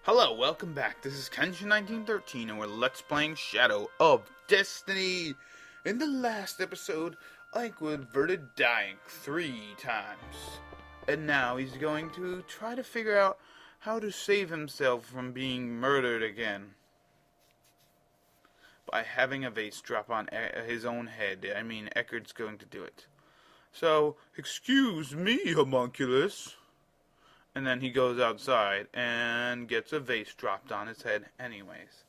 Hello, welcome back. This is Kenshin1913 and we're Let's Playing Shadow of Destiny. In the last episode, Ike was averted dying 3 times. And now he's going to try to figure out how to save himself from being murdered again. By having a vase drop on his own head. I mean, Eckard's going to do it. So, excuse me, homunculus. And then he goes outside and gets a vase dropped on his head anyways.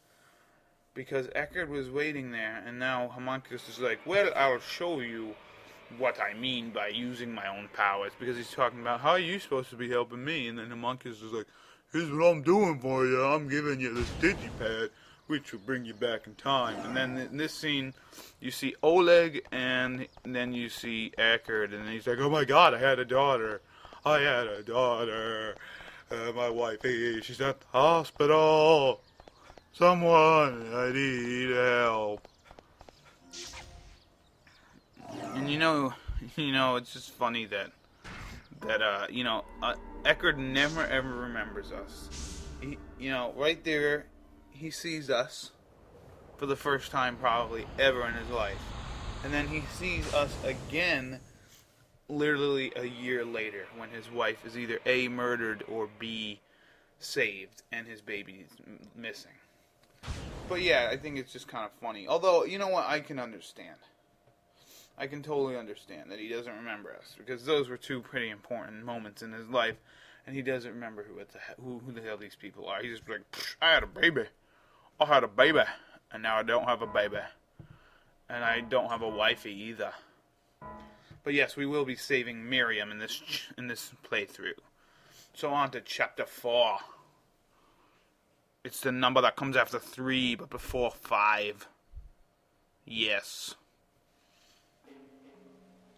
Because Eckard was waiting there, and now Homunculus is like, well, I'll show you what I mean by using my own powers. Because he's talking about, how are you supposed to be helping me? And then Homunculus is like, here's what I'm doing for you. I'm giving you this digipad, which will bring you back in time. And then in this scene, you see Oleg, and then you see Eckard, and he's like, oh my god, I had a daughter. I had a daughter. My wife, she's at the hospital. Someone, I need help. And you know, it's just funny that Eckard never ever remembers us. He, right there, he sees us for the first time probably ever in his life, and then he sees us again. Literally a year later, when his wife is either A, murdered, or B, saved, and his baby is missing. But yeah, I think it's just kind of funny. Although, you know what, I can understand. I can totally understand that he doesn't remember us, because those were two pretty important moments in his life, and he doesn't remember who the hell these people are. He's just like, I had a baby. I had a baby, and now I don't have a baby. And I don't have a wifey either. But yes, we will be saving Miriam in this playthrough. So on to chapter 4. It's the number that comes after 3, but before 5. Yes.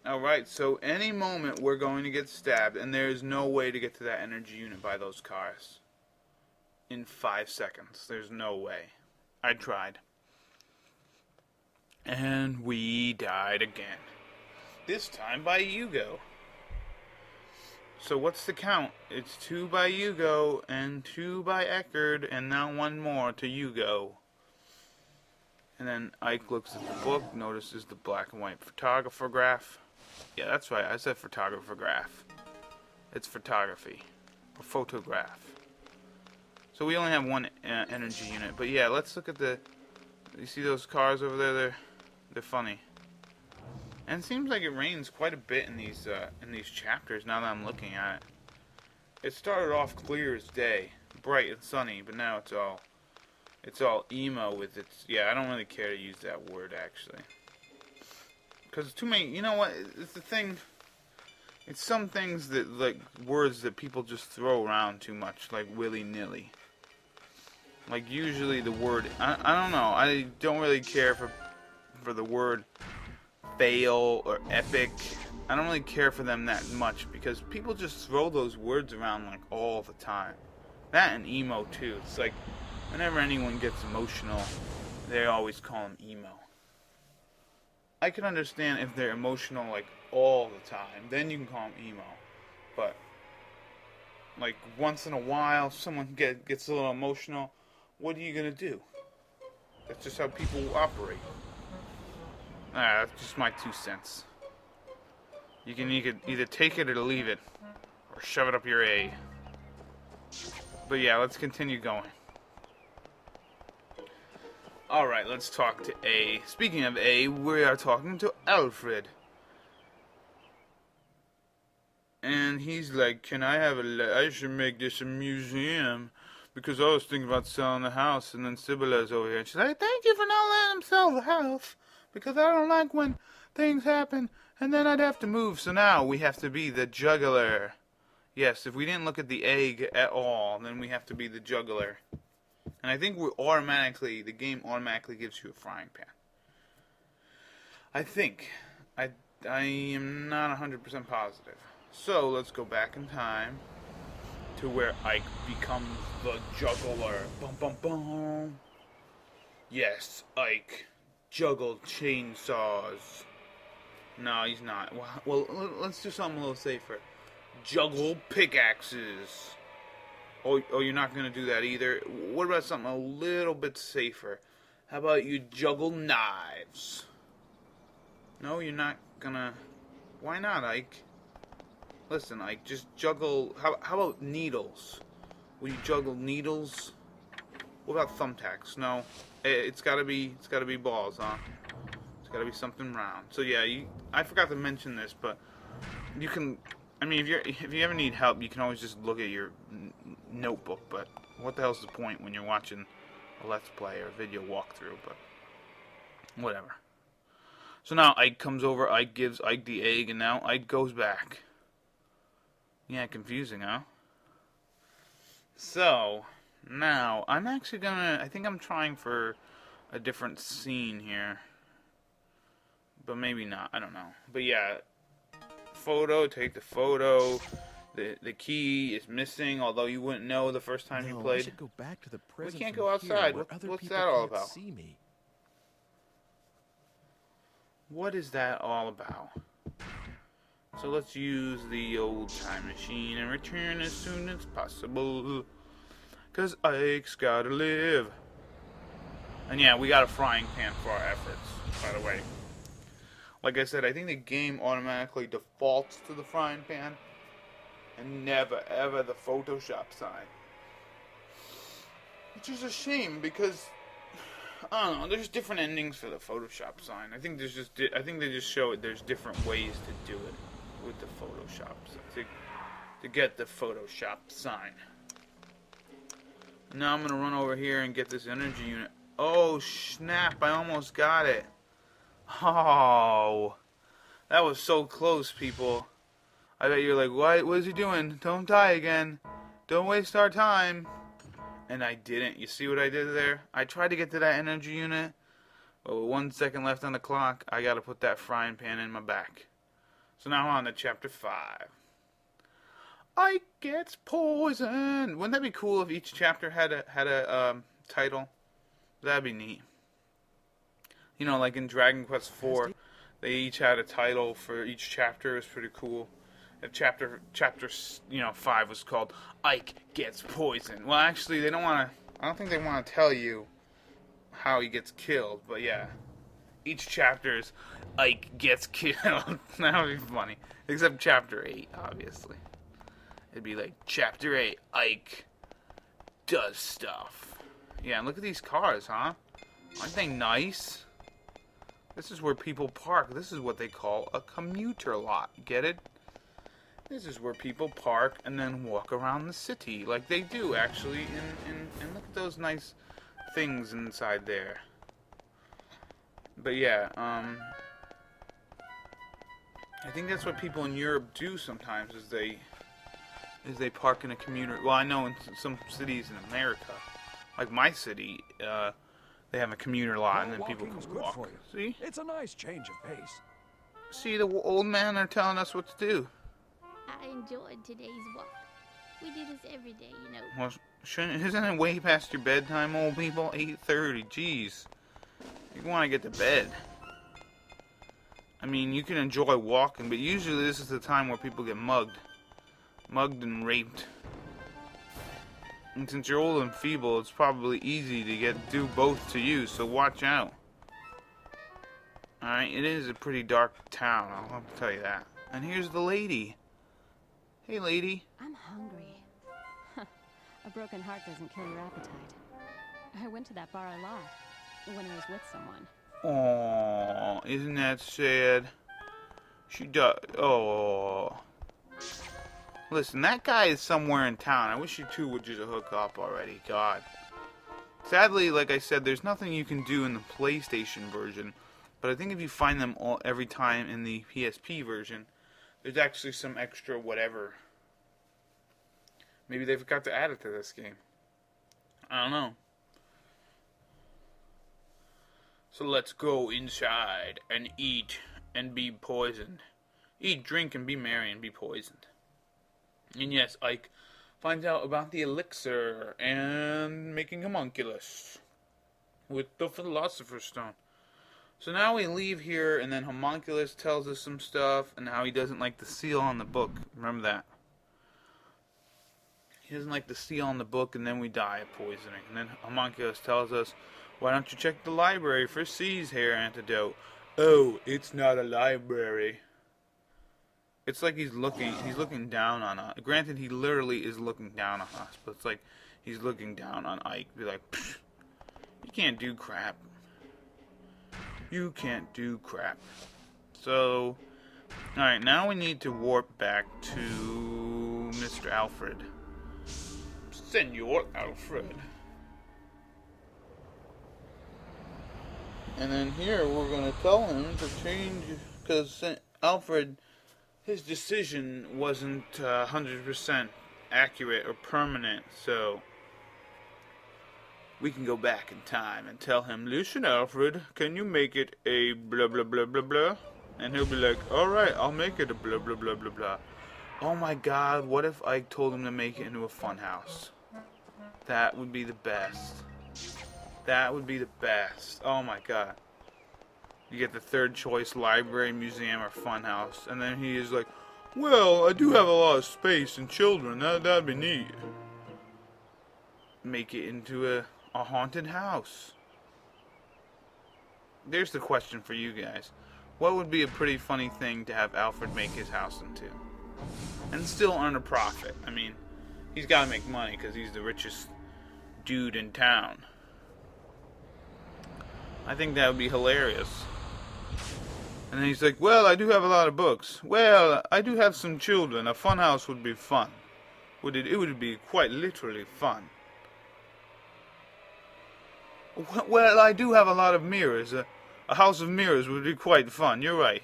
Alright, so any moment we're going to get stabbed, and there is no way to get to that energy unit by those cars. In 5 seconds. There's no way. I tried. And we died again. This time by Yugo. So what's the count? It's 2 by Yugo and 2 by Eckard, and now 1 more to Yugo. And then Ike looks at the book, notices the black and white photographer graph. Yeah, that's right, I said photographer graph. It's photography. Or photograph. So we only have 1 energy unit, but yeah, let's look at you see those cars over there? They're funny. And it seems like it rains quite a bit in these chapters now that I'm looking at it. It started off clear as day, bright and sunny, but now it's all emo with its, yeah, I don't really care to use that word actually. Because too many, you know what, it's the thing, it's some things that, like, words that people just throw around too much, like willy-nilly. Like usually the word, I don't know, I don't really care for the word fail or epic. I don't really care for them that much because people just throw those words around like all the time. That and emo too. It's like whenever anyone gets emotional, they always call them emo. I can understand if they're emotional like all the time, then you can call them emo. But like once in a while, someone gets a little emotional. What are you gonna do? That's just how people operate. That's just my 2 cents. You can either take it or leave it, or shove it up your A. But yeah, let's continue going. Alright, let's talk to A. Speaking of A, we are talking to Alfred. And he's like, can I have I should make this a museum. Because I was thinking about selling the house, and then Sibylla's over here. And she's like, thank you for not letting him sell the house. Because I don't like when things happen, and then I'd have to move. So now we have to be the juggler. Yes, if we didn't look at the egg at all, then we have to be the juggler. And I think the game automatically gives you a frying pan. I think. I am not 100% positive. So let's go back in time to where Ike becomes the juggler. Bum bum bum. Yes, Ike juggled chainsaws. No, he's not. Well, let's do something a little safer. Juggle pickaxes. Oh, you're not gonna do that either. What about something a little bit safer? How about you juggle knives? No, you're not gonna. Why not, Ike? Listen, Ike, just juggle. How about needles? Will you juggle needles? What about thumbtacks? No, it's gotta be balls, huh? It's gotta be something round. So yeah, I forgot to mention this, but you can. I mean, if you ever need help, you can always just look at your notebook. But what the hell's the point when you're watching a let's play or a video walkthrough? But whatever. So now Ike comes over. Ike gives Ike the egg, and now Ike goes back. Yeah, confusing, huh? So now I'm actually gonna. I think I'm trying for a different scene here, but maybe not. I don't know. But yeah. Photo, take the photo. The key is missing, although you wouldn't know the first time you played. I should go back to the prison. We can't go outside. What's that all about? See me. What is that all about? So let's use the old time machine and return as soon as possible. 'Cause Ike's gotta live. And yeah, we got a frying pan for our efforts, by the way. Like I said, I think the game automatically defaults to the frying pan and never ever the Photoshop sign. Which is a shame because I don't know, there's different endings for the Photoshop sign. I think they just show it there's different ways to do it with the Photoshop to get the Photoshop sign. Now I'm gonna run over here and get this energy unit. Oh snap, I almost got it. Oh, that was so close, people. I bet you're like, what is he doing? Don't die again. Don't waste our time. And I didn't. You see what I did there? I tried to get to that energy unit, but with 1 second left on the clock, I gotta put that frying pan in my back. So now on to chapter 5. Ike gets poisoned. Wouldn't that be cool if each chapter had a title? That'd be neat. You know, like in Dragon Quest IV, they each had a title for each chapter. It was pretty cool. If chapter 5 was called Ike Gets Poisoned. Well, actually, I don't think they want to tell you how he gets killed. But yeah, each chapter is Ike Gets Killed. That would be funny. Except chapter 8, obviously. It'd be like, chapter 8, Ike does stuff. Yeah, and look at these cars, huh? Aren't they nice? This is where people park. This is what they call a commuter lot. Get it? This is where people park and then walk around the city like they do, actually. And look at those nice things inside there. But yeah, I think that's what people in Europe do sometimes. Is they park in a commuter. Well, I know in some cities in America, like my city, they have a commuter lot, and then people can walk. See? It's a nice change of pace. See, the old men are telling us what to do. I enjoyed today's walk. We do this every day, you know. Well, isn't it way past your bedtime, old people? 8:30. Jeez, you want to get to bed. I mean, you can enjoy walking, but usually this is the time where people get mugged and raped. And since you're old and feeble, it's probably easy to do both to you, so watch out. Alright, it is a pretty dark town, I'll have to tell you that. And here's the lady. Hey, lady. I'm hungry. A broken heart doesn't kill your appetite. I went to that bar a lot when I was with someone. Aww, isn't that sad? She does. Oh. Listen, that guy is somewhere in town. I wish you two would just hook up already. God. Sadly, like I said, there's nothing you can do in the PlayStation version. But I think if you find them every time in the PSP version, there's actually some extra whatever. Maybe they forgot to add it to this game. I don't know. So let's go inside and eat and be poisoned. Eat, drink, and be merry and be poisoned. And yes, Ike finds out about the elixir and making homunculus with the Philosopher's Stone. So now we leave here, and then Homunculus tells us some stuff, and how he doesn't like the seal on the book. Remember that. He doesn't like the seal on the book, and then we die of poisoning. And then Homunculus tells us, why don't you check the library for C's hair antidote? Oh, it's not a library. It's like he's looking down on us. Granted, he literally is looking down on us, but it's like he's looking down on Ike. Be like, you can't do crap. You can't do crap. So, alright, now we need to warp back to Mr. Alfred. Senor Alfred. And then here we're going to tell him to change, because Alfred, his decision wasn't 100% accurate or permanent, so we can go back in time and tell him, listen, Alfred, can you make it a blah blah blah blah blah? And he'll be like, alright, I'll make it a blah blah blah blah blah. Oh my god, what if Ike told him to make it into a funhouse? That would be the best. That would be the best. Oh my god. You get the third choice library, museum, or funhouse. And then he is like, well, I do have a lot of space and children. That'd be neat. Make it into a haunted house. There's the question for you guys. What would be a pretty funny thing to have Alfred make his house into? And still earn a profit. I mean, he's got to make money because he's the richest dude in town. I think that would be hilarious. And then he's like, well, I do have a lot of books. Well, I do have some children. A funhouse would be fun. It would be quite literally fun. Well, I do have a lot of mirrors. A house of mirrors would be quite fun. You're right.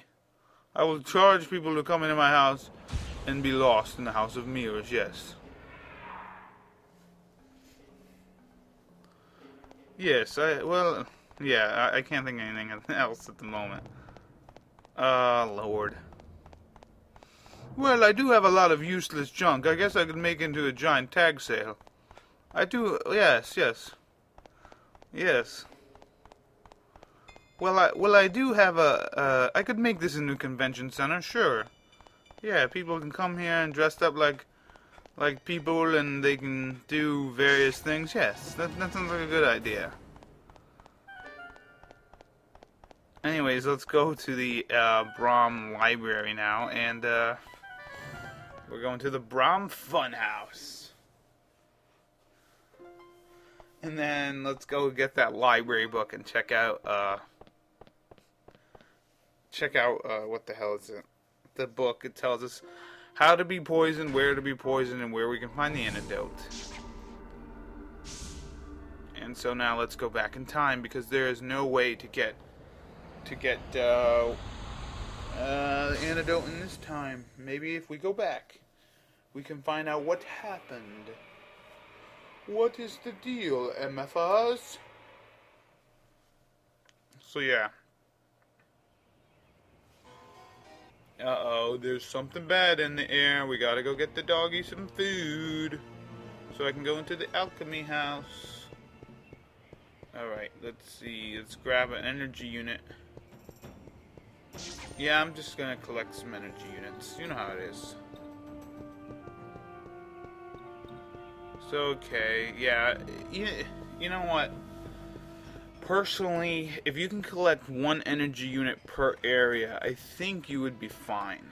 I will charge people to come into my house and be lost in the house of mirrors, yes. Yes, I can't think of anything else at the moment. Lord. Well, I do have a lot of useless junk. I guess I could make into a giant tag sale. I do, yes. Yes. Well, I do have I could make this into a convention center, sure. Yeah, people can come here and dress up like people, and they can do various things. Yes, that sounds like a good idea. Anyways, let's go to the Brom Library now, and we're going to the Brom Funhouse. And then let's go get that library book and check out what the hell is it? The book. It tells us how to be poisoned, where to be poisoned, and where we can find the antidote. And so now let's go back in time, because there is no way to get the antidote in this time. Maybe if we go back, we can find out what happened. What is the deal, MFers? So yeah. Uh-oh, there's something bad in the air. We gotta go get the doggy some food, so I can go into the alchemy house. Alright, let's see. Let's grab an energy unit. Yeah, I'm just gonna collect some energy units. You know how it is. So, okay, yeah. You know what? Personally, if you can collect one energy unit per area, I think you would be fine.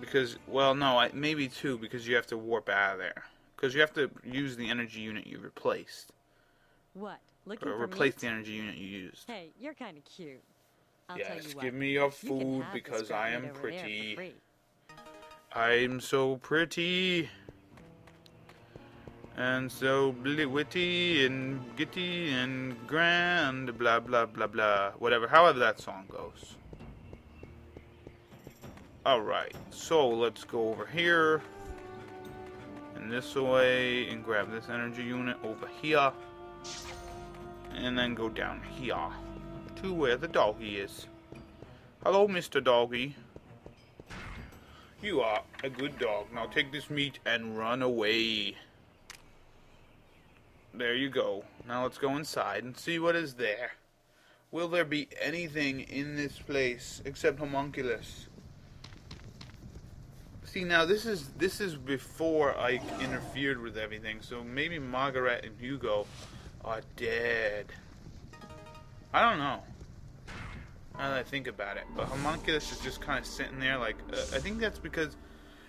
Because, well, no, maybe two, because you have to warp out of there. Because you have to use the energy unit you replaced. What? Looking or for replace meat? the energy unit you used. Hey, you're kind of cute. I'll tell Yes, you what. give me your You can food have because this I scrap am meat over there for pretty. free. I'm so pretty. And so witty and giddy and grand, blah blah blah blah. Whatever, however that song goes. Alright, so let's go over here. And this way, and grab this energy unit over here. And then go down here to where the doggy is. Hello, Mr. Doggy. You are a good dog. Now take this meat and run away. There you go. Now let's go inside and see what is there. Will there be anything in this place except homunculus? See, now this is before Ike interfered with everything, so maybe Margaret and Hugo are dead. I don't know. Now that I think about it, but Homunculus is just kind of sitting there, like I think that's because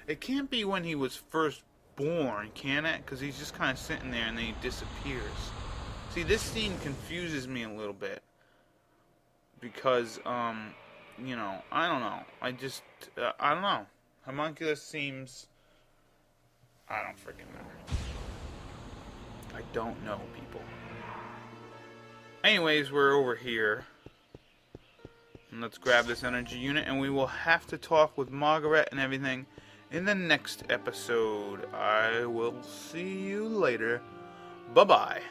it can't be when he was first born, can it? Because he's just kind of sitting there and then he disappears. See, this scene confuses me a little bit because you know, I don't know. I don't know. Homunculus seems... I don't freaking know. I don't know, people. Anyways, we're over here. And let's grab this energy unit, and we will have to talk with Margaret and everything in the next episode. I will see you later. Bye-bye.